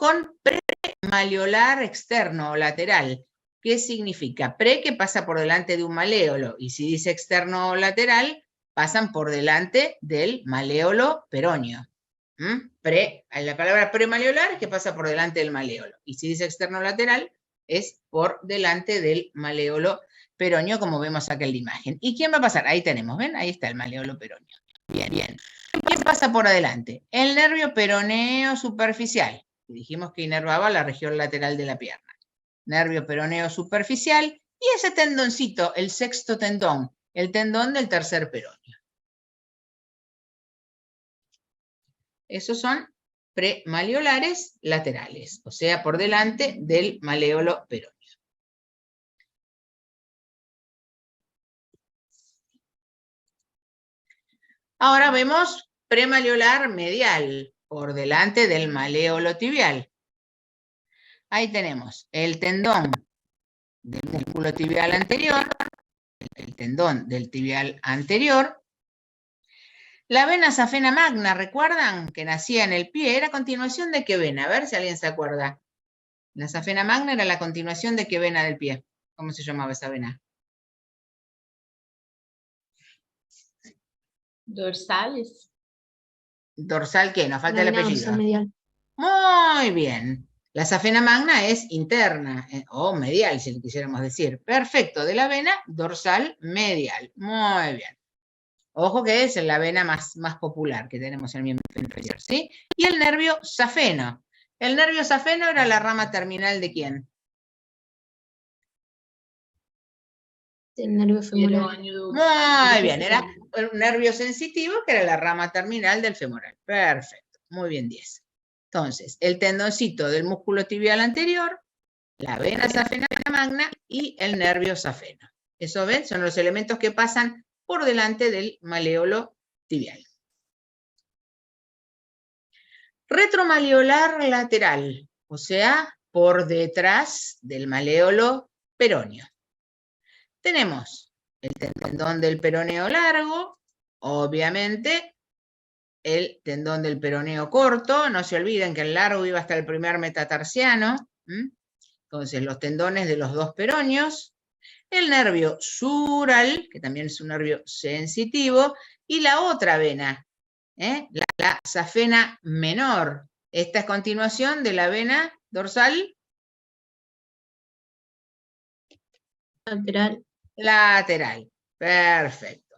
con premalleolar externo o lateral. ¿Qué significa? Pre, que pasa por delante de un maléolo, y si dice externo o lateral, pasan por delante del maléolo peroneo. La palabra premalleolar es que pasa por delante del maléolo, y si dice externo o lateral, es por delante del maléolo peroneo, como vemos acá en la imagen. ¿Y quién va a pasar? Ahí tenemos, ¿ven? Ahí está el maléolo peroneo. Bien, bien. ¿Quién pasa por adelante? El nervio peroneo superficial. Dijimos que inervaba la región lateral de la pierna. Nervio peroneo superficial y ese tendoncito, el sexto tendón, el tendón del tercer peroneo. Esos son premalleolares laterales, o sea, por delante del maléolo peroneo. Ahora vemos premalleolar medial, por delante del maléolo tibial. Ahí tenemos el tendón del músculo tibial anterior, el tendón del tibial anterior. La vena safena magna, ¿recuerdan? Que nacía en el pie, ¿era continuación de qué vena? A ver si alguien se acuerda. La safena magna era la continuación de qué vena del pie. ¿Cómo se llamaba esa vena? Dorsales. ¿Dorsal qué? Nos falta el apellido. Dorsal medial. Muy bien. La safena magna es interna, o medial, si le quisiéramos decir. Perfecto, de la vena dorsal medial. Muy bien. Ojo que es la vena más popular que tenemos en el miembro inferior, ¿sí? Y el nervio safeno. El nervio safeno era la rama terminal ¿de quién? El nervio femoral. Muy bien, era un nervio sensitivo que era la rama terminal del femoral. Perfecto, muy bien, 10. Entonces, el tendoncito del músculo tibial anterior, la vena safena magna y el nervio safeno. Eso, ¿ven? Son los elementos que pasan por delante del maléolo tibial. Retromalleolar lateral, o sea, por detrás del maléolo peroneo. Tenemos el tendón del peroneo largo, obviamente el tendón del peroneo corto, no se olviden que el largo iba hasta el primer metatarsiano, entonces los tendones de los dos peroneos, el nervio sural, que también es un nervio sensitivo, y la otra vena, la safena menor. Esta es continuación de la vena dorsal lateral. Lateral. Perfecto.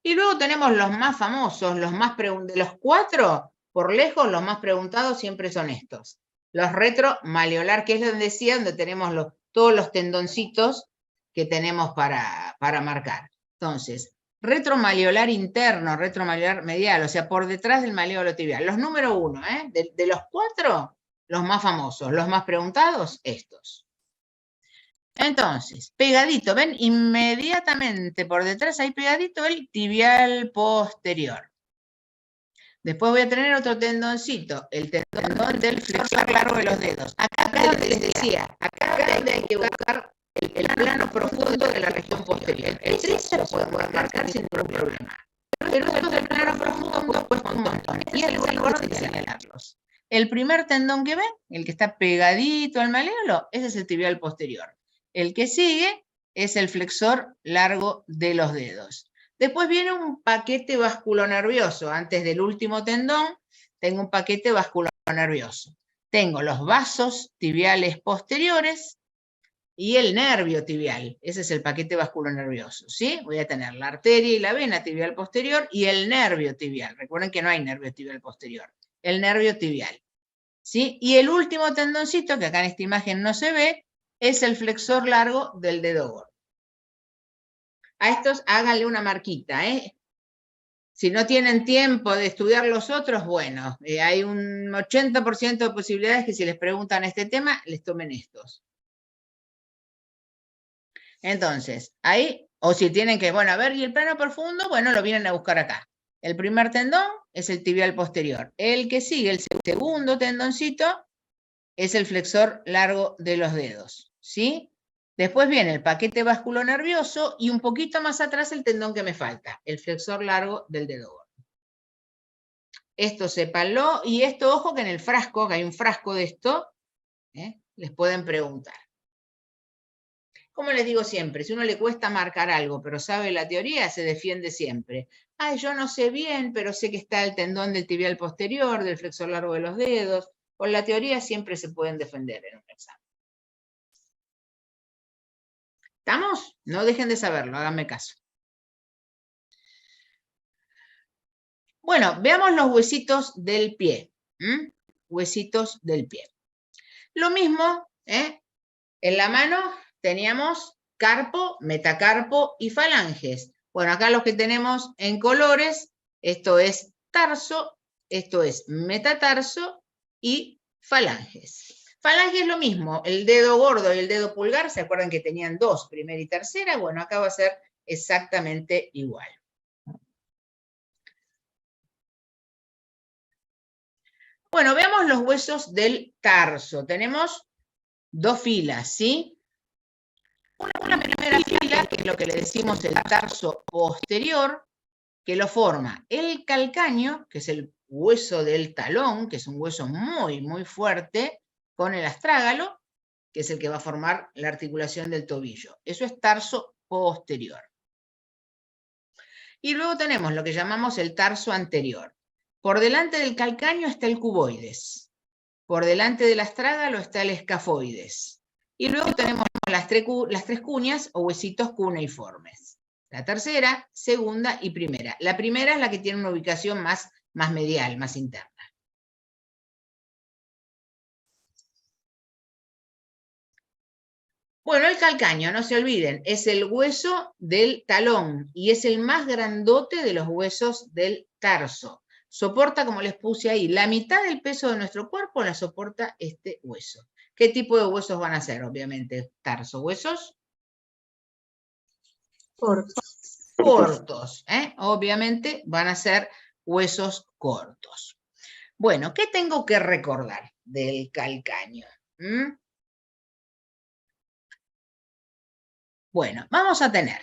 Y luego tenemos los más famosos, los más de los 4, por lejos, los más preguntados siempre son estos. Los retromalleolar, que es donde decía, donde tenemos todos los tendoncitos que tenemos para marcar. Entonces, retromalleolar interno, retromalleolar medial, o sea, por detrás del maléolo tibial. Los número 1, de los 4, los más famosos, los más preguntados, estos. Entonces, pegadito, ven, inmediatamente por detrás hay pegadito el tibial posterior. Después voy a tener otro tendoncito, el tendón del flexor largo de los dedos. Acá donde les decía, acá donde hay que buscar el plano profundo de la región posterior. Ese se lo podemos marcar sin ningún problema. Pero estos del plano profundo cuesta un montón. Y es el orden de señalarlos. El primer tendón que ven, el que está pegadito al maléolo, ese es el tibial posterior. El que sigue es el flexor largo de los dedos. Después viene un paquete vasculonervioso. Antes del último tendón, tengo un paquete vasculonervioso. Tengo los vasos tibiales posteriores y el nervio tibial. Ese es el paquete vasculonervioso, ¿sí? Voy a tener la arteria y la vena tibial posterior y el nervio tibial. Recuerden que no hay nervio tibial posterior. El nervio tibial, ¿sí? Y el último tendoncito, que acá en esta imagen no se ve, es el flexor largo del dedo gordo. A estos háganle una marquita, Si no tienen tiempo de estudiar los otros, bueno, hay un 80% de posibilidades que si les preguntan este tema, les tomen estos. Entonces, ahí, o si tienen que, bueno, a ver, y el plano profundo, bueno, lo vienen a buscar acá. El primer tendón es el tibial posterior. El que sigue, el segundo tendoncito, es el flexor largo de los dedos, ¿sí? Después viene el paquete vasculonervioso y un poquito más atrás el tendón que me falta, el flexor largo del dedo gordo. Esto sépanlo, y esto, ojo que en el frasco, que hay un frasco de esto, les pueden preguntar. Como les digo siempre, si uno le cuesta marcar algo, pero sabe la teoría, se defiende siempre. Ay, yo no sé bien, pero sé que está el tendón del tibial posterior, del flexor largo de los dedos. Con la teoría siempre se pueden defender en un examen. ¿Estamos? No dejen de saberlo, háganme caso. Bueno, veamos los huesitos del pie. Huesitos del pie. Lo mismo, en la mano teníamos carpo, metacarpo y falanges. Bueno, acá los que tenemos en colores, esto es tarso, esto es metatarso y falanges. Falange es lo mismo, el dedo gordo y el dedo pulgar, ¿se acuerdan que tenían dos, primera y tercera? Bueno, acá va a ser exactamente igual. Bueno, veamos los huesos del tarso. Tenemos dos filas, ¿sí? Una primera fila, que es lo que le decimos el tarso posterior, que lo forma el calcáneo, que es el hueso del talón, que es un hueso muy, muy fuerte, con el astrágalo, que es el que va a formar la articulación del tobillo. Eso es tarso posterior. Y luego tenemos lo que llamamos el tarso anterior. Por delante del calcáneo está el cuboides. Por delante del astrágalo está el escafoides. Y luego tenemos las tres cuñas o huesitos cuneiformes. La tercera, segunda y primera. La primera es la que tiene una ubicación más medial, más interna. Bueno, el calcáneo, no se olviden, es el hueso del talón y es el más grandote de los huesos del tarso. Soporta, como les puse ahí, la mitad del peso de nuestro cuerpo la soporta este hueso. ¿Qué tipo de huesos van a ser? Obviamente, tarso, huesos cortos, obviamente van a ser huesos cortos. Bueno, ¿qué tengo que recordar del calcáneo? Bueno, vamos a tener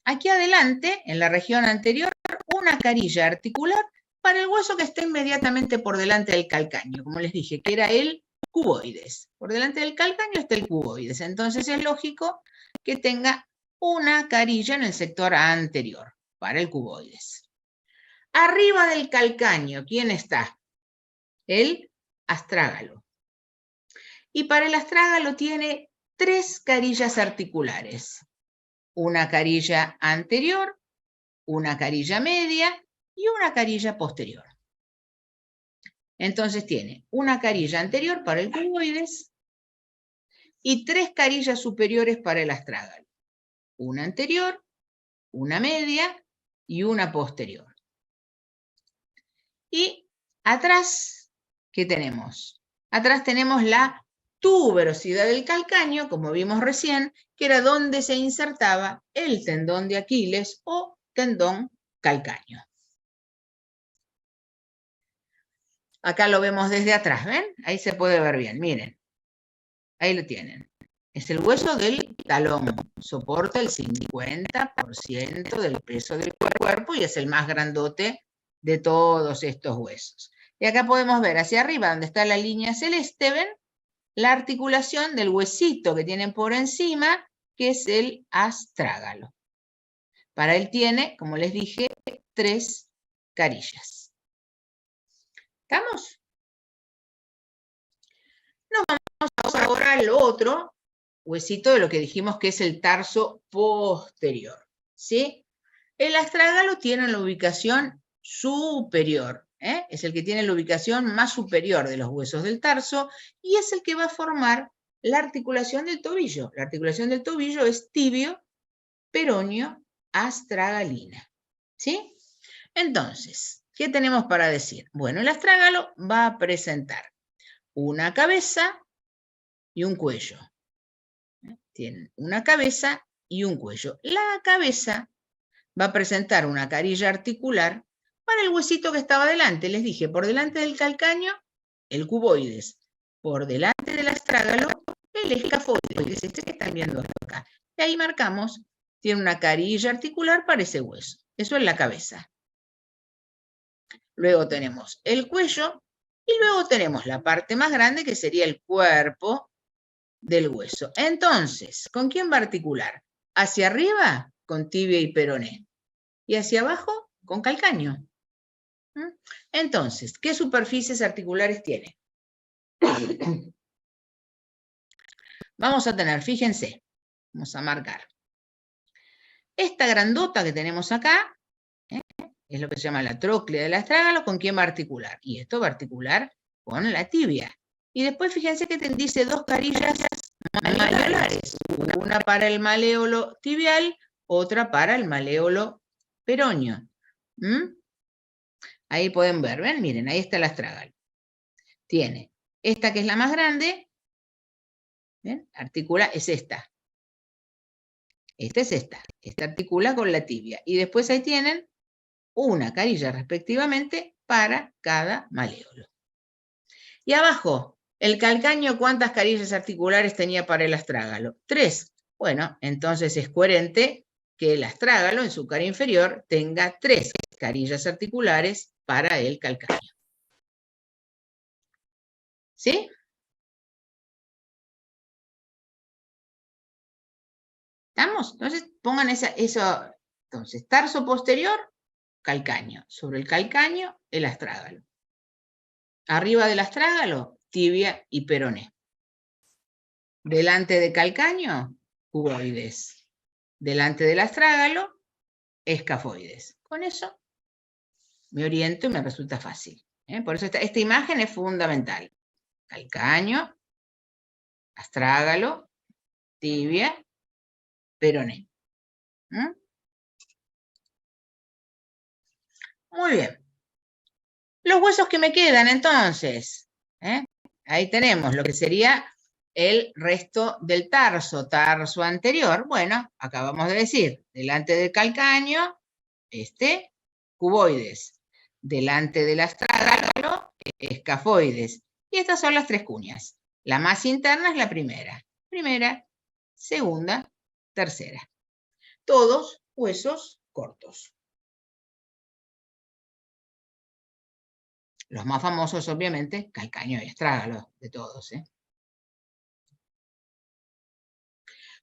aquí adelante, en la región anterior, una carilla articular para el hueso que está inmediatamente por delante del calcáneo, como les dije, que era el cuboides. Por delante del calcáneo está el cuboides, entonces es lógico que tenga una carilla en el sector anterior para el cuboides. Arriba del calcáneo, ¿quién está? El astrágalo. Y para el astrágalo tiene tres carillas articulares. Una carilla anterior, una carilla media y una carilla posterior. Entonces tiene una carilla anterior para el cuboides y tres carillas superiores para el astrágalo. Una anterior, una media y una posterior. Y atrás, ¿qué tenemos? Atrás tenemos la tuberosidad del calcáneo, como vimos recién, que era donde se insertaba el tendón de Aquiles o tendón calcáneo. Acá lo vemos desde atrás, ¿ven? Ahí se puede ver bien, miren. Ahí lo tienen. Es el hueso del talón. Soporta el 50% del peso del cuerpo y es el más grandote de todos estos huesos. Y acá podemos ver hacia arriba, donde está la línea celeste, ¿ven? La articulación del huesito que tienen por encima, que es el astrágalo. Para él tiene, como les dije, tres carillas. ¿Estamos? Nos vamos ahora al otro huesito de lo que dijimos que es el tarso posterior, ¿sí? El astrágalo tiene la ubicación superior, es el que tiene la ubicación más superior de los huesos del tarso y es el que va a formar la articulación del tobillo. La articulación del tobillo es tibio, peroneo, astragalina, ¿sí? Entonces, ¿qué tenemos para decir? Bueno, el astrágalo va a presentar una cabeza y un cuello. Tienen una cabeza y un cuello. La cabeza va a presentar una carilla articular para el huesito que estaba delante. Les dije, por delante del calcáneo, el cuboides. Por delante del astrágalo, el escafoide, que es este que están viendo acá. Y ahí marcamos, tiene una carilla articular para ese hueso. Eso es la cabeza. Luego tenemos el cuello y luego tenemos la parte más grande que sería el cuerpo del hueso. Entonces, ¿con quién va a articular? Hacia arriba, con tibia y peroné. Y hacia abajo, con calcáneo. Entonces, ¿qué superficies articulares tiene? Vamos a tener, fíjense, vamos a marcar. Esta grandota que tenemos acá, es lo que se llama la tróclea del astrágalo, ¿con quién va a articular? Y esto va a articular con la tibia. Y después fíjense que dice dos carillas maleolares, una para el maléolo tibial, otra para el maléolo peroneo. Ahí pueden ver, ¿ven? Miren, ahí está el astrágalo. Tiene esta que es la más grande, ¿ven? Articula, es esta. Esta es esta. Esta articula con la tibia. Y después ahí tienen una carilla respectivamente para cada maléolo. Y abajo, el calcáneo, ¿cuántas carillas articulares tenía para el astrágalo? 3. Bueno, entonces es coherente que el astrágalo en su cara inferior tenga 3 carillas articulares para el calcáneo. ¿Sí? ¿Estamos? Entonces pongan eso. Entonces, tarso posterior, calcáneo. Sobre el calcáneo, el astrágalo. Arriba del astrágalo, tibia y peroné. Delante de calcáneo, cuboides. Delante del astrágalo, escafoides. Con eso me oriento y me resulta fácil. Por eso esta imagen es fundamental. Calcáneo, astrágalo, tibia, peroné. Muy bien. Los huesos que me quedan entonces. Ahí tenemos lo que sería el resto del tarso anterior. Bueno, acabamos de decir, delante del calcáneo, cuboides. Delante del astrágalo, escafoides. Y estas son las 3 cuñas. La más interna es la primera. Primera, segunda, tercera. Todos huesos cortos. Los más famosos, obviamente, calcáneo y astrágalo, de todos.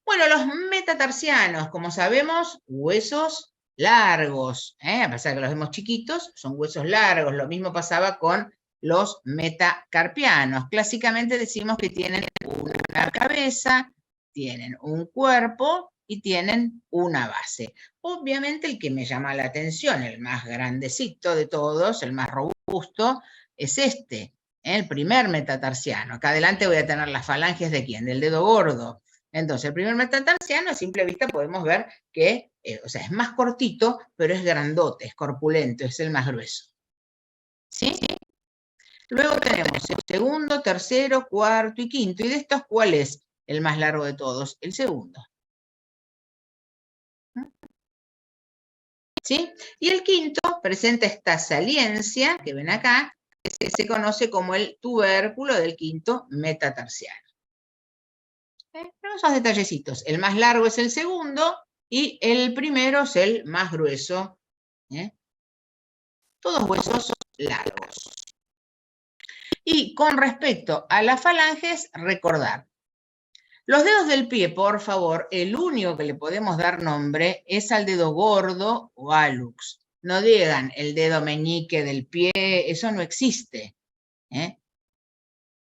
Bueno, los metatarsianos, como sabemos, huesos largos. A pesar de que los vemos chiquitos, son huesos largos. Lo mismo pasaba con los metacarpianos. Clásicamente decimos que tienen una cabeza, tienen un cuerpo y tienen una base. Obviamente el que me llama la atención, el más grandecito de todos, el más robusto, es este, el primer metatarsiano. Acá adelante voy a tener las falanges de ¿quién? Del dedo gordo. Entonces, el primer metatarsiano, a simple vista podemos ver que, es más cortito, pero es grandote, es corpulento, es el más grueso. ¿Sí? Luego tenemos el segundo, tercero, cuarto y quinto. ¿Y de estos cuál es el más largo de todos? El segundo. ¿Sí? Y el quinto presenta esta saliencia, que ven acá, que se conoce como el tubérculo del quinto metatarsiano. Esos detallecitos. El más largo es el segundo y el primero es el más grueso. Todos huesos largos. Y con respecto a las falanges, recordar. Los dedos del pie, por favor, el único que le podemos dar nombre es al dedo gordo o hallux. No digan el dedo meñique del pie, eso no existe.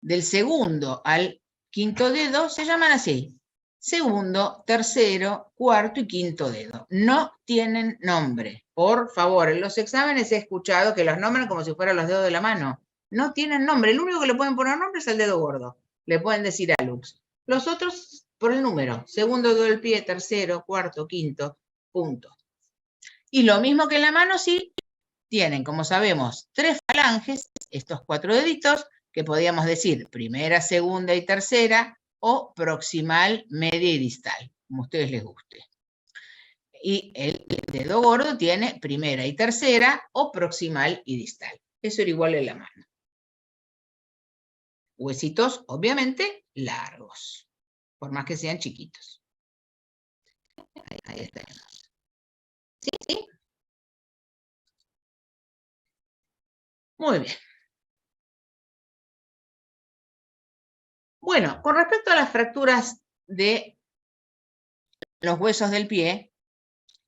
Del segundo al quinto dedo se llaman así. Segundo, tercero, cuarto y quinto dedo. No tienen nombre. Por favor, en los exámenes he escuchado que los nombran como si fueran los dedos de la mano. No tienen nombre. El único que le pueden poner nombre es el dedo gordo. Le pueden decir hallux. Los otros por el número. Segundo dedo del pie, tercero, cuarto, quinto, punto. Y lo mismo que en la mano, sí, tienen, como sabemos, 3 falanges, estos 4 deditos, que podríamos decir primera, segunda y tercera, o proximal, media y distal, como a ustedes les guste. Y el dedo gordo tiene primera y tercera, o proximal y distal. Eso era igual en la mano. Huesitos, obviamente, largos. por más que sean chiquitos. Ahí tenemos. ¿Sí? ¿Sí? Muy bien. Bueno, con respecto a las fracturas de los huesos del pie,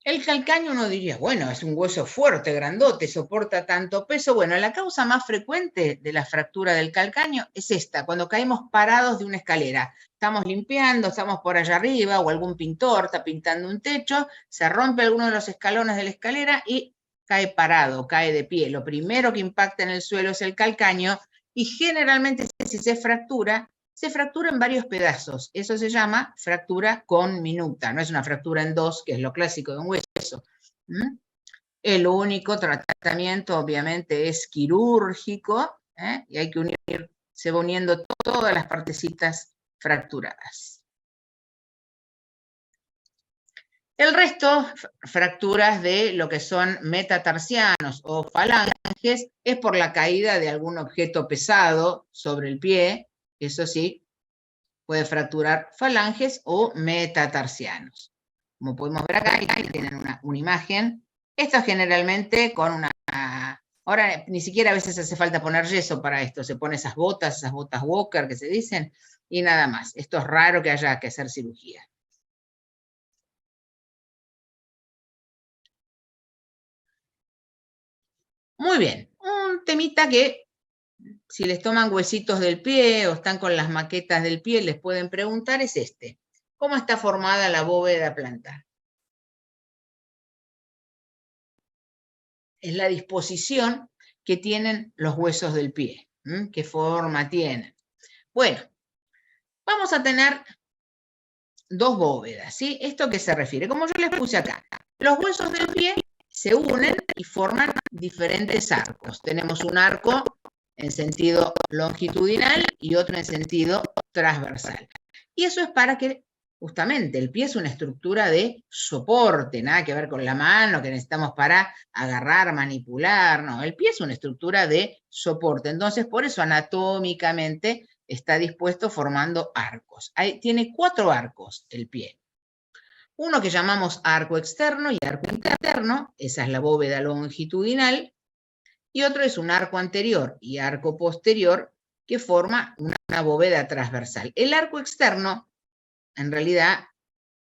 el calcáneo uno diría, bueno, es un hueso fuerte, grandote, soporta tanto peso. Bueno, la causa más frecuente de la fractura del calcáneo es esta, cuando caemos parados de una escalera. Estamos limpiando, estamos por allá arriba, o algún pintor está pintando un techo, se rompe alguno de los escalones de la escalera y cae parado, cae de pie. Lo primero que impacta en el suelo es el calcáneo y generalmente si se fractura en varios pedazos. Eso se llama fractura conminuta. No es una fractura en dos, que es lo clásico de un hueso. El único tratamiento, obviamente, es quirúrgico, y hay que se va uniendo todas las partecitas fracturadas. El resto, fracturas de lo que son metatarsianos o falanges, es por la caída de algún objeto pesado sobre el pie. Eso sí, puede fracturar falanges o metatarsianos. Como podemos ver acá, ahí tienen una imagen. Esto generalmente con una... Ahora ni siquiera a veces hace falta poner yeso para esto. Se pone esas botas Walker que se dicen, y nada más. Esto es raro que haya que hacer cirugía. Muy bien. Un temita que si les toman huesitos del pie o están con las maquetas del pie, les pueden preguntar es este. ¿Cómo está formada la bóveda plantar? Es la disposición que tienen los huesos del pie. ¿Qué forma tienen? Bueno, vamos a tener dos bóvedas, ¿sí? ¿Esto a qué se refiere? Como yo les puse acá, los huesos del pie se unen y forman diferentes arcos. Tenemos un arco en sentido longitudinal y otro en sentido transversal. Y eso es para que, justamente, el pie es una estructura de soporte, nada que ver con la mano que necesitamos para agarrar, manipular, no, el pie es una estructura de soporte. Entonces, por eso anatómicamente está dispuesto formando arcos. Tiene 4 arcos el pie. Uno que llamamos arco externo y arco interno, esa es la bóveda longitudinal, y otro es un arco anterior y arco posterior que forma una bóveda transversal. El arco externo, en realidad,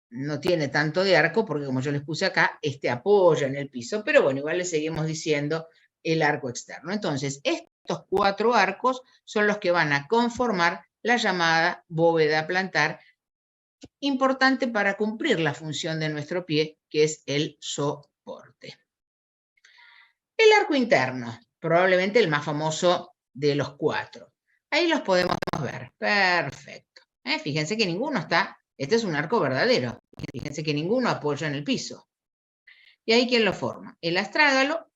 no tiene tanto de arco porque, como yo les puse acá, este apoya en el piso, pero bueno, igual le seguimos diciendo el arco externo. Entonces, estos 4 arcos son los que van a conformar la llamada bóveda plantar, importante para cumplir la función de nuestro pie, que es el soporte. El arco interno, probablemente el más famoso de los 4. Ahí los podemos ver. Perfecto. Fíjense que ninguno está... Este es un arco verdadero. Fíjense que ninguno apoya en el piso. ¿Y ahí quién lo forma? El astrágalo,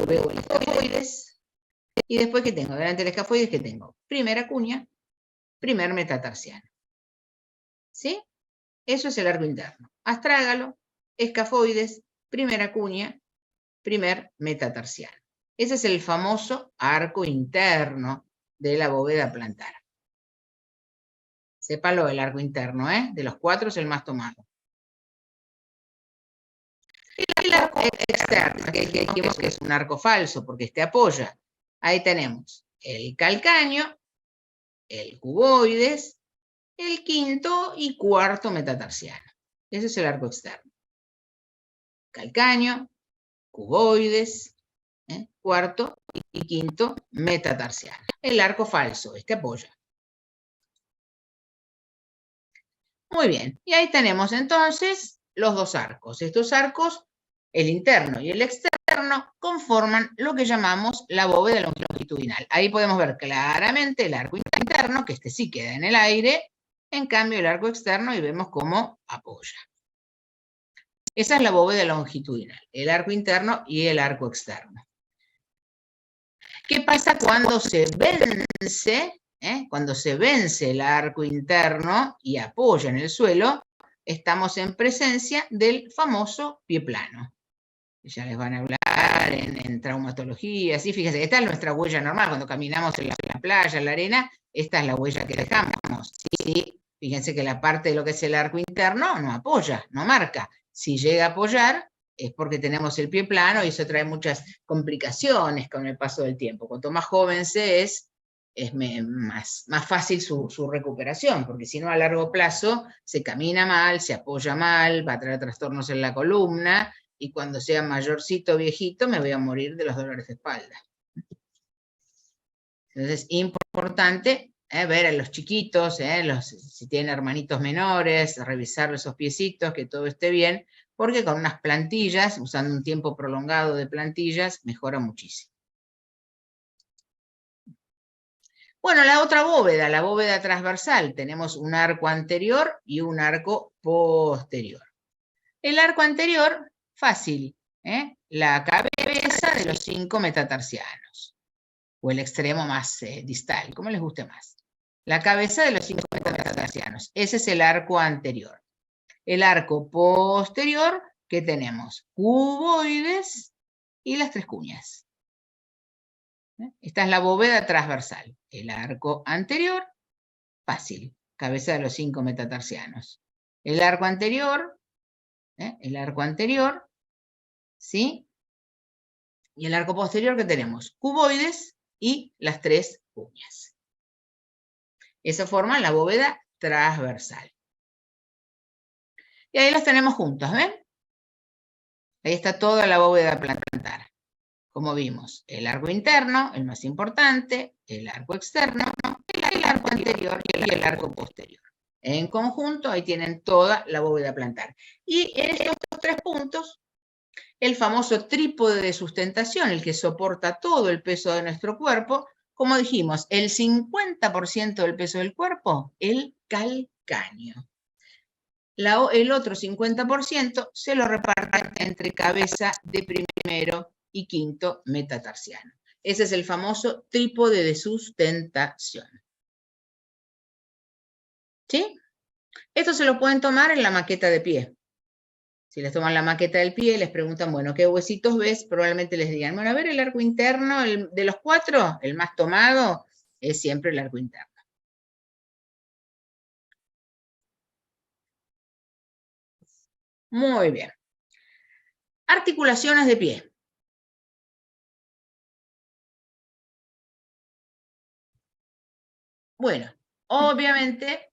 luego el escafoides, y después, ¿qué tengo? Delante del escafoides, ¿qué tengo? Primera cuña, primer metatarsiano. ¿Sí? Eso es el arco interno. Astrágalo, escafoides, primera cuña, primer metatarsiano. Ese es el famoso arco interno de la bóveda plantar. Sépalo, el arco interno, de los 4 es el más tomado. El arco externo, que dijimos que es un arco falso, porque este apoya. Ahí tenemos el calcáneo, el cuboides, el quinto y cuarto metatarsiano. Ese es el arco externo. Calcáneo, cuboides, cuarto y quinto metatarsiano. El arco falso, este apoya. Muy bien, y ahí tenemos entonces los 2 arcos. Estos arcos, el interno y el externo, conforman lo que llamamos la bóveda longitudinal. Ahí podemos ver claramente el arco interno, que este sí queda en el aire, en cambio el arco externo, y vemos cómo apoya. Esa es la bóveda longitudinal, el arco interno y el arco externo. ¿Qué pasa cuando se vence? Cuando se vence el arco interno y apoya en el suelo, estamos en presencia del famoso pie plano. ya les van a hablar en traumatología, ¿sí? Fíjense, esta es nuestra huella normal, cuando caminamos en la playa, en la arena, esta es la huella que dejamos, ¿sí? Fíjense que la parte de lo que es el arco interno no apoya, no marca. Si llega a apoyar, es porque tenemos el pie plano y eso trae muchas complicaciones con el paso del tiempo. Cuanto más joven se es más fácil su recuperación, porque si no a largo plazo se camina mal, se apoya mal, va a traer trastornos en la columna, y cuando sea mayorcito, viejito, me voy a morir de los dolores de espalda. Entonces, importante ver a los chiquitos, si tienen hermanitos menores, revisar esos piecitos, que todo esté bien, porque con unas plantillas, usando un tiempo prolongado de plantillas, mejora muchísimo. Bueno, la otra bóveda, la bóveda transversal, tenemos un arco anterior y un arco posterior. El arco anterior, fácil, la cabeza de los 5 metatarsianos, o el extremo más distal, como les guste más. La cabeza de los 5 metatarsianos, ese es el arco anterior. El arco posterior, ¿qué tenemos? Cuboides y las 3 cuñas. Esta es la bóveda transversal. El arco anterior, fácil, cabeza de los 5 metatarsianos. El arco anterior, ¿sí? Y el arco posterior, ¿qué tenemos? Cuboides y las 3 cuñas. Eso forma la bóveda transversal. Y ahí las tenemos juntas, ¿ven? Ahí está toda la bóveda plantar. Como vimos, el arco interno, el más importante, el arco externo, el arco anterior y el arco posterior. En conjunto, ahí tienen toda la bóveda plantar. Y en estos 3 puntos, el famoso trípode de sustentación, el que soporta todo el peso de nuestro cuerpo, como dijimos, el 50% del peso del cuerpo, el calcáneo. El otro 50% se lo reparten entre cabeza de primero y quinto metatarsiano. Ese es el famoso trípode de sustentación. ¿Sí? Esto se lo pueden tomar en la maqueta de pie. Si les toman la maqueta del pie y les preguntan, bueno, ¿qué huesitos ves? Probablemente les digan, bueno, a ver, el arco interno, de los 4, el más tomado es siempre el arco interno. Muy bien. Articulaciones de pie. Bueno, obviamente,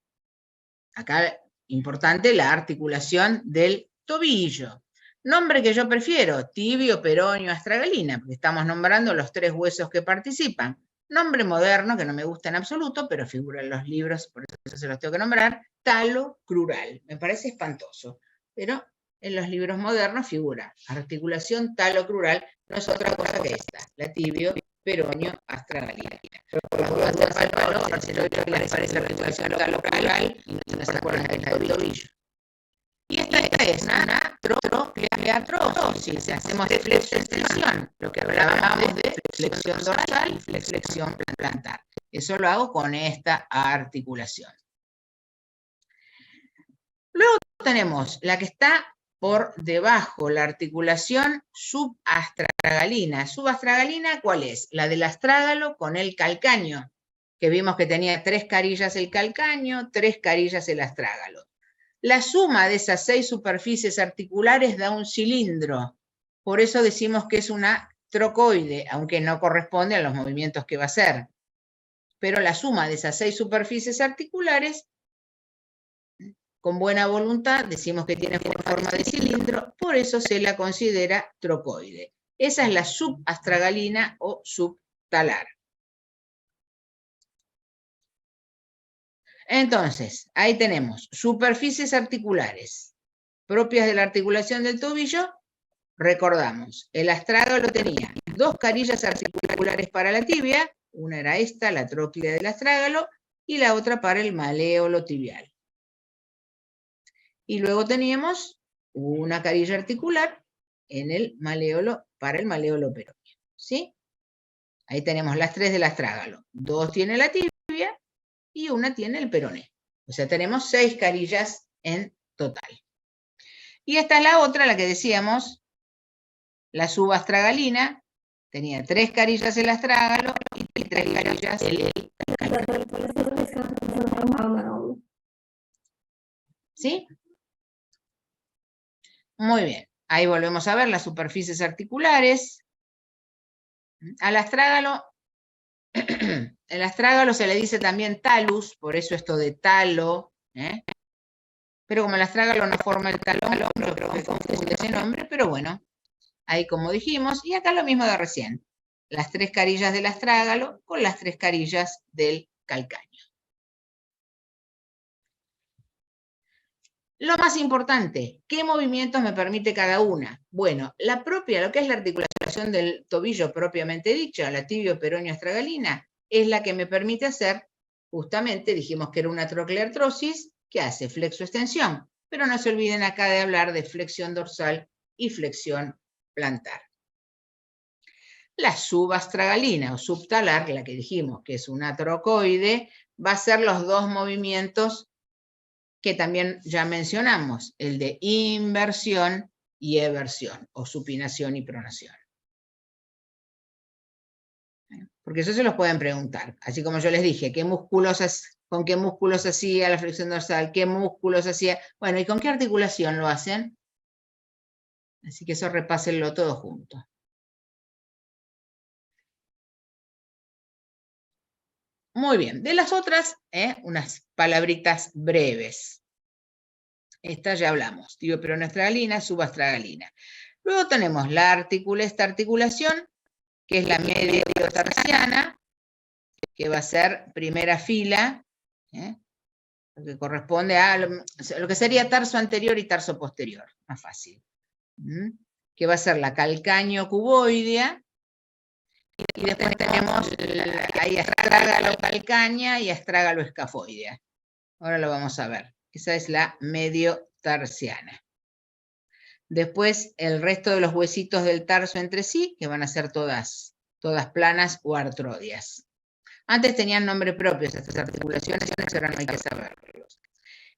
acá importante la articulación del tobillo. Nombre que yo prefiero, tibio, peroneo, astragalina, porque estamos nombrando los 3 huesos que participan. Nombre moderno, que no me gusta en absoluto, pero figura en los libros, por eso se los tengo que nombrar, talocrural. Me parece espantoso, pero en los libros modernos figura articulación talocrural, no es otra cosa que esta, la tibio, peroneo, astragalina. Por las dudas de palo, si lo que les parece articulación talocrural, y no se acuerdan del tobillo. Y esta es una trocleartrosis, hacemos de flexión, lo que hablábamos de flexión dorsal y flexión plantar. Eso lo hago con esta articulación. Luego tenemos la que está por debajo, la articulación subastragalina. ¿Subastragalina cuál es? La del astrágalo con el calcáneo, que vimos que tenía 3 carillas el calcáneo, 3 carillas el astrágalo. La suma de esas 6 superficies articulares da un cilindro. Por eso decimos que es una trocoide, aunque no corresponde a los movimientos que va a hacer. Pero la suma de esas 6 superficies articulares, con buena voluntad, decimos que tiene forma de cilindro, por eso se la considera trocoide. Esa es la subastragalina o subtalar. Entonces, ahí tenemos superficies articulares propias de la articulación del tobillo. Recordamos, el astrágalo tenía 2 carillas articulares para la tibia, una era esta, la tróclea del astrágalo, y la otra para el maléolo tibial. Y luego teníamos una carilla articular en el maléolo, para el maléolo peroneo, ¿sí? Ahí tenemos las 3 del astrágalo. 2 tiene la tibia y una tiene el peroné. O sea, tenemos 6 carillas en total. Y esta es la otra, la que decíamos, La subastragalina tenía 3 carillas el astrágalo y 3 carillas el calcáneo. ¿Sí? Muy bien. Ahí volvemos a ver las superficies articulares. Al astrágalo, el astrágalo se le dice también talus, por eso esto de talo, ¿eh? Pero como el astrágalo no forma el talón, yo creo que confunde ese nombre, pero bueno, ahí como dijimos, y acá lo mismo de recién, las 3 carillas del astrágalo con las 3 carillas del calcáneo. Lo más importante, ¿qué movimientos me permite cada una? Bueno, la propia, lo que es la articulación del tobillo propiamente dicha, la tibio-peroneo-astragalina, es la que me permite hacer, justamente, dijimos que era una trocleartrosis, que hace flexo-extensión, pero no se olviden acá de hablar de flexión dorsal y flexión plantar. La subastragalina o subtalar, la que dijimos que es una trocoide, va a ser los 2 movimientos que también ya mencionamos, el de inversión y eversión, o supinación y pronación. Porque eso se los pueden preguntar, así como yo les dije, ¿con qué músculos hacía la flexión dorsal? ¿Qué músculos hacía? Bueno, ¿y con qué articulación lo hacen? Así que eso repásenlo todo junto. Muy bien, de las otras, unas palabritas breves. Esta ya hablamos, tibio-peroneoastragalina, subastragalina. Luego tenemos esta articulación, que es la mediotarsiana, que va a ser primera fila, lo que corresponde a lo que sería tarso anterior y tarso posterior, más fácil. Que va a ser la calcáneo-cuboidea, y después tenemos ahí astrágalo-calcánea y astrágalo-escafoidea. Ahora lo vamos a ver. Esa es la mediotarsiana. Después el resto de los huesitos del tarso entre sí, que van a ser todas planas o artrodias. Antes tenían nombre propio estas articulaciones, ahora no hay que saberlos.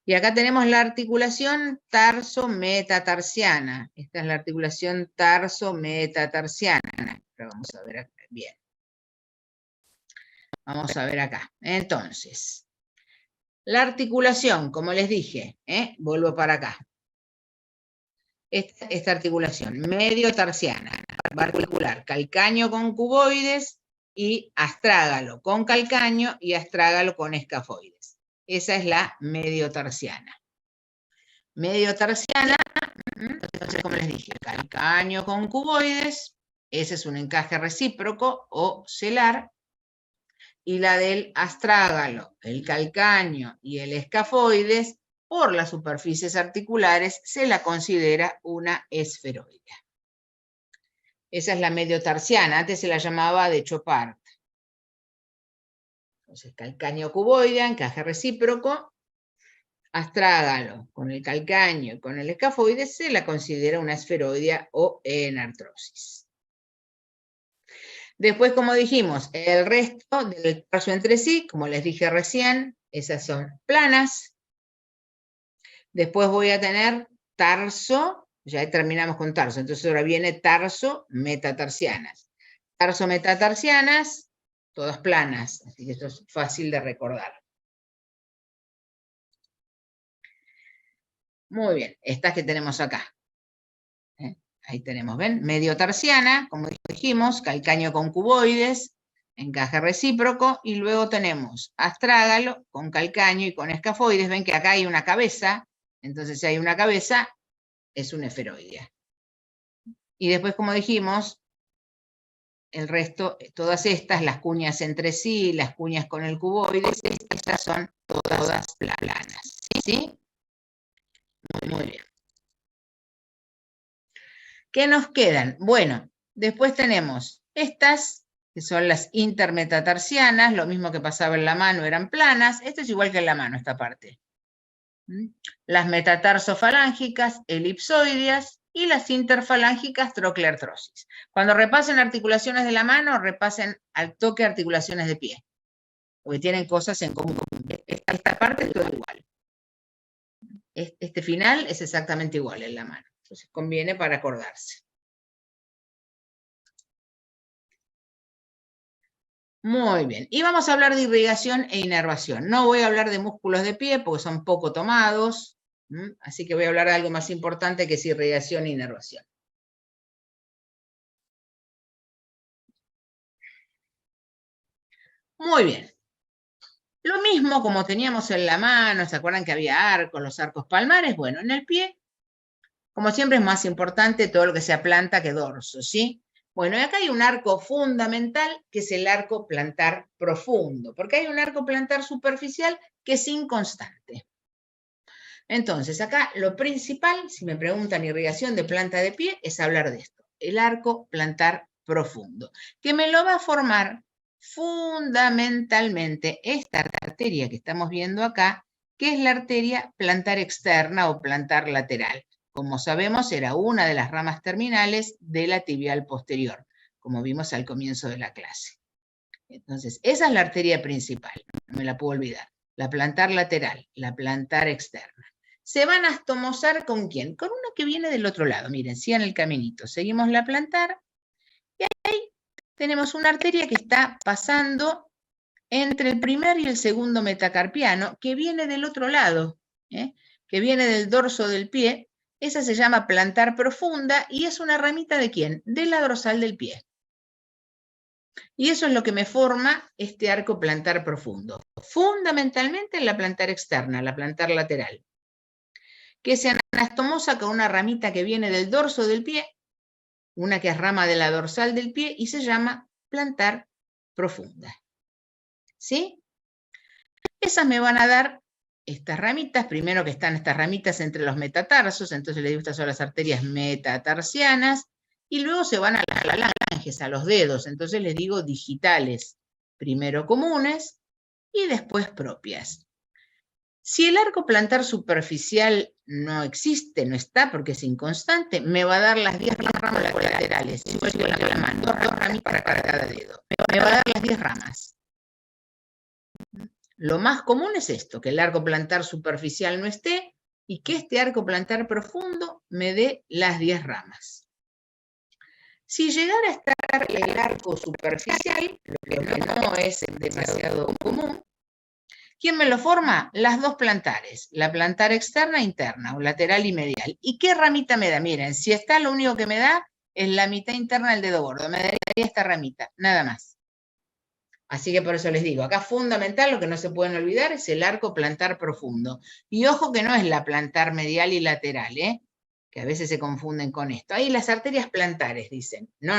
Y acá tenemos la articulación tarso-metatarsiana. Esta es la articulación tarso-metatarsiana. Pero vamos a ver acá. Bien. Vamos a ver acá. Entonces, la articulación, como les dije, vuelvo para acá. Esta articulación mediotarsiana, va a articular calcáneo con cuboides y astrágalo con calcáneo y astrágalo con escafoides. Esa es la mediotarsiana. Mediotarsiana, entonces como les dije, calcáneo con cuboides, ese es un encaje recíproco o celar, y la del astrágalo, el calcáneo y el escafoides, por las superficies articulares, se la considera una esferoidea. Esa es la mediotarsiana, antes se la llamaba de Chopard. Entonces, calcáneo cuboidea, encaje recíproco, astrágalo con el calcáneo y con el escafoide, se la considera una esferoidea o enartrosis. Después, como dijimos, el resto del tarso entre sí, como les dije recién, esas son planas. Después voy a tener tarso, ya terminamos con tarso, entonces ahora viene tarso metatarsianas. Tarso metatarsianas, todas planas, así que esto es fácil de recordar. Muy bien, estas que tenemos acá. Ahí tenemos, ¿ven? Mediotarsiana, como dijimos, calcáneo con cuboides, encaje recíproco, y luego tenemos astrágalo con calcáneo y con escafoides. Ven que acá hay una cabeza, entonces si hay una cabeza, es una esferoidea. Y después, como dijimos, el resto, todas estas, las cuñas entre sí, las cuñas con el cuboides, estas son todas planas. ¿Sí? Muy bien. ¿Qué nos quedan? Bueno, después tenemos estas, que son las intermetatarsianas, lo mismo que pasaba en la mano, eran planas. Esto es igual que en la mano, esta parte. Las metatarsofalángicas, elipsoideas, y las interfalángicas, trocleartrosis. Cuando repasen articulaciones de la mano, repasen al toque articulaciones de pie, porque tienen cosas en común. Esta parte es todo igual. Este final es exactamente igual en la mano. Entonces conviene para acordarse. Muy bien. Y vamos a hablar de irrigación e inervación. No voy a hablar de músculos de pie porque son poco tomados. Así que voy a hablar de algo más importante que es irrigación e inervación. Muy bien. Lo mismo como teníamos en la mano, ¿se acuerdan que había arcos, los arcos palmares? Bueno, en el pie, como siempre es más importante todo lo que sea planta que dorso, ¿sí? Bueno, y acá hay un arco fundamental que es el arco plantar profundo, porque hay un arco plantar superficial que es inconstante. Entonces, acá lo principal, si me preguntan irrigación de planta de pie, es hablar de esto, el arco plantar profundo, que me lo va a formar fundamentalmente esta arteria que estamos viendo acá, que es la arteria plantar externa o plantar lateral. Como sabemos, era una de las ramas terminales de la tibial posterior, como vimos al comienzo de la clase. Entonces, esa es la arteria principal, no me la puedo olvidar. La plantar lateral, la plantar externa. Se van a astomosar ¿con quién? Con una que viene del otro lado. Miren, sigan el caminito. Seguimos la plantar y ahí tenemos una arteria que está pasando entre el primer y el segundo metacarpiano, que viene del otro lado, que viene del dorso del pie. Esa se llama plantar profunda y es una ramita ¿de quién? De la dorsal del pie. Y eso es lo que me forma este arco plantar profundo. Fundamentalmente en la plantar externa, la plantar lateral, que se anastomosa con una ramita que viene del dorso del pie, una que es rama de la dorsal del pie y se llama plantar profunda. ¿Sí? Esas me van a dar estas ramitas, primero que están estas ramitas entre los metatarsos, entonces les digo estas son las arterias metatarsianas, y luego se van a las falanges, a los dedos, entonces les digo digitales, primero comunes y después propias. Si el arco plantar superficial no existe, no está porque es inconstante, me va a dar las 10 ramas laterales, igual que la mano, dos ramitas para cada dedo. Me va a dar las 10 ramas. Lo más común es esto, que el arco plantar superficial no esté y que este arco plantar profundo me dé las 10 ramas. Si llegara a estar el arco superficial, lo que no es demasiado común, ¿quién me lo forma? Las dos plantares, la plantar externa e interna, o lateral y medial. ¿Y qué ramita me da? Miren, si está, lo único que me da es la mitad interna del dedo gordo, me daría esta ramita, nada más. Así que por eso les digo, acá fundamental, lo que no se pueden olvidar es el arco plantar profundo. Y ojo que no es la plantar medial y lateral, que a veces se confunden con esto. Ahí las arterias plantares dicen, no.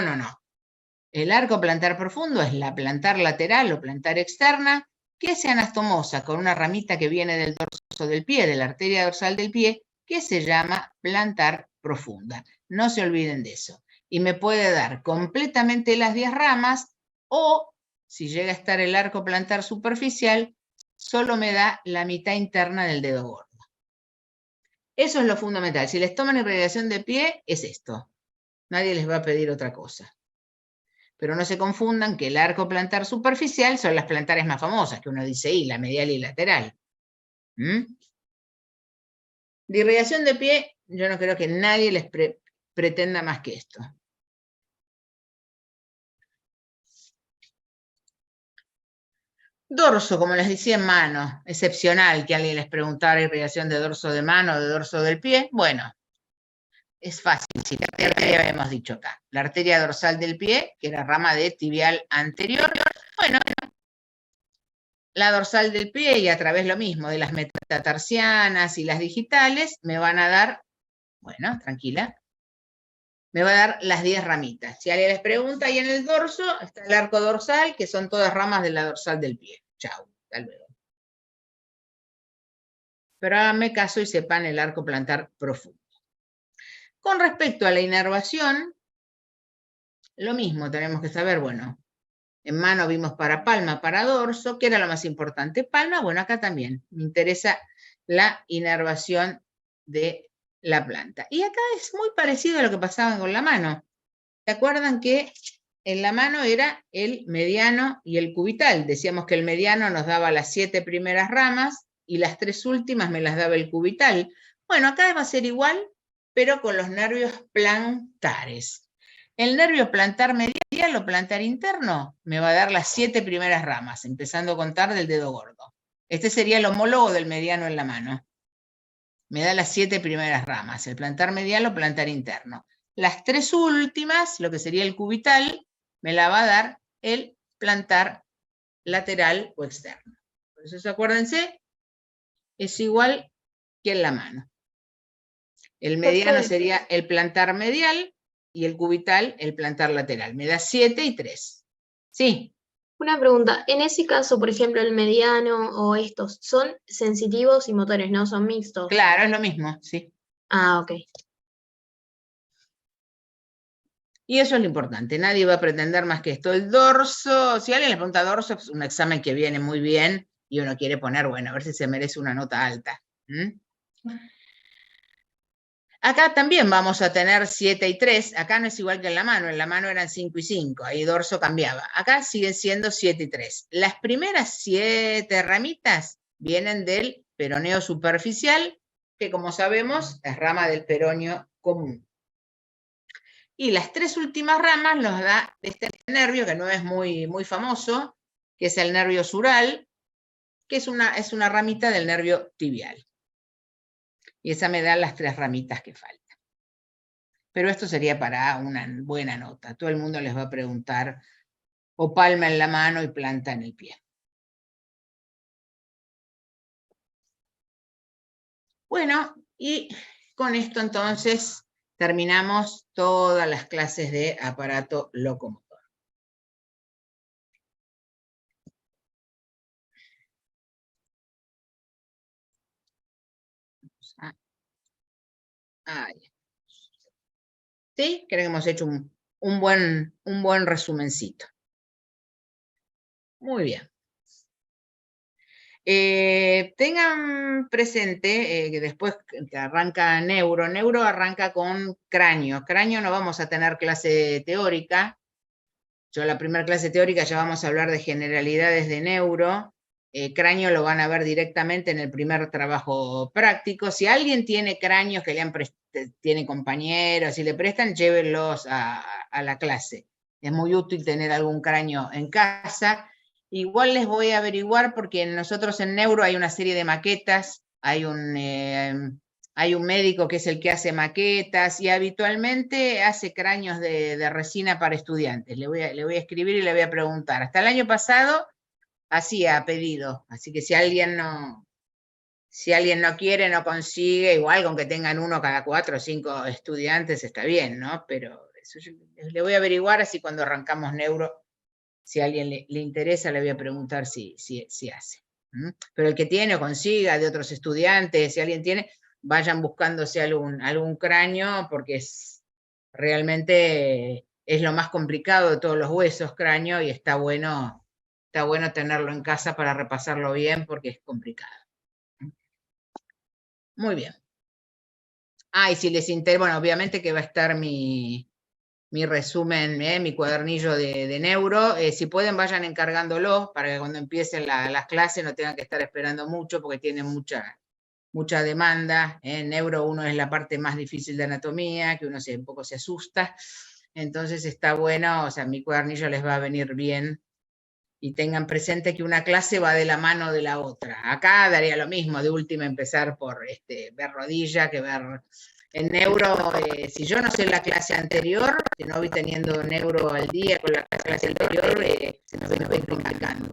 El arco plantar profundo es la plantar lateral o plantar externa, que se anastomosa con una ramita que viene del dorso del pie, de la arteria dorsal del pie, que se llama plantar profunda. No se olviden de eso. Y me puede dar completamente las 10 ramas o, si llega a estar el arco plantar superficial, solo me da la mitad interna del dedo gordo. Eso es lo fundamental. Si les toman irrigación de pie, es esto. Nadie les va a pedir otra cosa. Pero no se confundan que el arco plantar superficial son las plantares más famosas, que uno dice la medial y lateral. De irrigación de pie, yo no creo que nadie les pretenda más que esto. Dorso, como les decía, en mano, excepcional que alguien les preguntara irrigación de dorso de mano o de dorso del pie. Bueno, es fácil, si la arteria habíamos dicho acá. La arteria dorsal del pie, que era rama de tibial anterior. Bueno, la dorsal del pie y a través lo mismo de las metatarsianas y las digitales me van a dar, bueno, tranquila, me va a dar las 10 ramitas. Si alguien les pregunta, ahí en el dorso está el arco dorsal, que son todas ramas de la dorsal del pie. Chau, hasta luego. Pero háganme caso y sepan el arco plantar profundo. Con respecto a la inervación, lo mismo tenemos que saber, bueno, en mano vimos para palma, para dorso, ¿qué era lo más importante? Palma, bueno, acá también me interesa la inervación de la planta. Y acá es muy parecido a lo que pasaba con la mano. ¿Se acuerdan que en la mano era el mediano y el cubital? Decíamos que el mediano nos daba las 7 primeras ramas y las 3 últimas me las daba el cubital. Bueno, acá va a ser igual, pero con los nervios plantares. El nervio plantar medial medial o plantar interno, me va a dar las 7 primeras ramas, empezando a contar del dedo gordo. Este sería el homólogo del mediano en la mano. Me da las 7 primeras ramas, el plantar medial o plantar interno. Las 3 últimas, lo que sería el cubital, me la va a dar el plantar lateral o externo. Por eso, acuérdense, es igual que en la mano. El mediano Perfecto. sería el plantar medial y el cubital el plantar lateral. Me da 7 y 3. Sí. Una pregunta, en ese caso, por ejemplo, el mediano o estos, son sensitivos y motores, ¿no? Son mixtos. Claro, es lo mismo, sí. Ah, ok. Y eso es lo importante, nadie va a pretender más que esto. El dorso, si alguien le pregunta dorso, es un examen que viene muy bien y uno quiere poner, bueno, a ver si se merece una nota alta. Acá también vamos a tener 7 y 3, acá no es igual que en la mano eran 5 y 5, ahí dorso cambiaba. Acá siguen siendo 7 y 3. Las primeras 7 ramitas vienen del peroneo superficial, que como sabemos es rama del peroneo común. Y las 3 últimas ramas los da este nervio, que no es muy famoso, que es el nervio sural, que es una ramita del nervio tibial. Y esa me da las 3 ramitas que faltan. Pero esto sería para una buena nota. Todo el mundo les va a preguntar o palma en la mano y planta en el pie. Bueno, y con esto entonces terminamos todas las clases de aparato locomotor. ¿Sí? Creo que hemos hecho un buen resumencito. Muy bien. Tengan presente que después que arranca neuro arranca con cráneo. Cráneo no vamos a tener clase teórica. Yo la primera clase teórica ya vamos a hablar de generalidades de neuro. Cráneo lo van a ver directamente en el primer trabajo práctico. Si alguien tiene cráneos que tiene compañeros y le prestan, llévenlos a la clase. Es muy útil tener algún cráneo en casa. Igual les voy a averiguar porque nosotros en neuro hay una serie de maquetas, hay un médico que es el que hace maquetas y habitualmente hace cráneos de resina para estudiantes. Le voy a escribir y le voy a preguntar. Hasta el año pasado hacía pedido, así que si alguien no quiere, no consigue, igual con que tengan uno cada 4 o 5 estudiantes está bien, ¿no? Pero eso le voy a averiguar, así cuando arrancamos neuro, si a alguien le interesa, le voy a preguntar si hace. Pero el que tiene o consiga de otros estudiantes, si alguien tiene, vayan buscándose algún cráneo, porque realmente es lo más complicado de todos los huesos, cráneo, y está bueno tenerlo en casa para repasarlo bien, porque es complicado. Muy bien. Y si les interesa, bueno, obviamente que va a estar mi resumen, mi cuadernillo de neuro. Si pueden, vayan encargándolo para que cuando empiecen las clases no tengan que estar esperando mucho, porque tienen mucha demanda. En neuro uno es la parte más difícil de anatomía, que uno un poco se asusta. Entonces está bueno, o sea, mi cuadernillo les va a venir bien. Y tengan presente que una clase va de la mano de la otra. Acá daría lo mismo, de última empezar por ver rodilla, que ver en neuro. Si yo no sé la clase anterior, si no voy teniendo neuro al día con la clase anterior, se me va complicando.